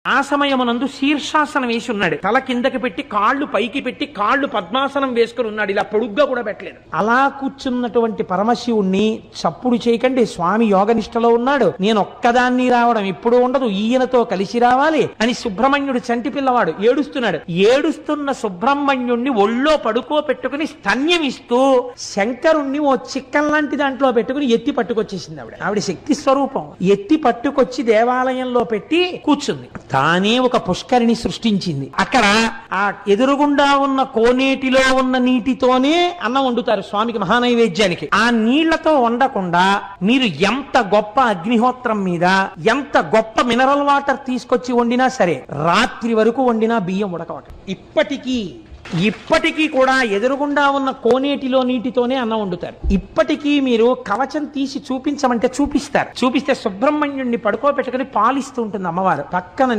ఆ సమయమునందు శీర్షాసనం వేసి ఉన్నాడు. తల కిందకి పెట్టి కాళ్ళు పైకి పెట్టి కాళ్ళు పద్మాసనం వేసుకుని ఉన్నాడు. ఇలా పొడుగ్గా కూడా పెట్టలేదు. అలా కూర్చున్నటువంటి పరమశివుణ్ణి చప్పుడు చేయకండి, స్వామి యోగనిష్టలో ఉన్నాడు, నేను ఒక్కదాన్ని రావడం ఇప్పుడు ఉండదు, ఈయనతో కలిసి రావాలి అని సుబ్రహ్మణ్యుడు చంటి పిల్లవాడు ఏడుస్తున్నాడు. ఏడుస్తున్న సుబ్రహ్మణ్యుణ్ణి ఒళ్ళో పడుకోపెట్టుకుని స్తన్యమిస్తూ శంకరుణ్ణి ఓ చిక్కం లాంటి దాంట్లో పెట్టుకుని ఎత్తి పట్టుకొచ్చేసింది ఆవిడ. ఆవిడ శక్తి స్వరూపం. ఎత్తి పట్టుకొచ్చి దేవాలయంలో పెట్టి కూర్చుంది. తానే ఒక పుష్కరిణి సృష్టించింది. అక్కడ ఆ ఎదురుగుండా ఉన్న కోనేటిలో ఉన్న నీటితోనే అన్నం వండుతారు స్వామికి మహానైవేద్యానికి. ఆ నీళ్లతో వండకుండా మీరు ఎంత గొప్ప అగ్నిహోత్రం మీద ఎంత గొప్ప మినరల్ వాటర్ తీసుకొచ్చి వండినా సరే రాత్రి వరకు వండినా బియ్యం ఉడకవట. ఇప్పటికీ కూడా ఎదురుగుండా ఉన్న కోనేటిలో నీటితోనే అన్నం వండుతారు. ఇప్పటికీ మీరు కవచం తీసి చూపించమంటే చూపిస్తారు. చూపిస్తే సుబ్రహ్మణ్యుణ్ణి పడుకోబెట్టుకుని పాలిస్తూ ఉంటుంది అమ్మవారు. పక్కన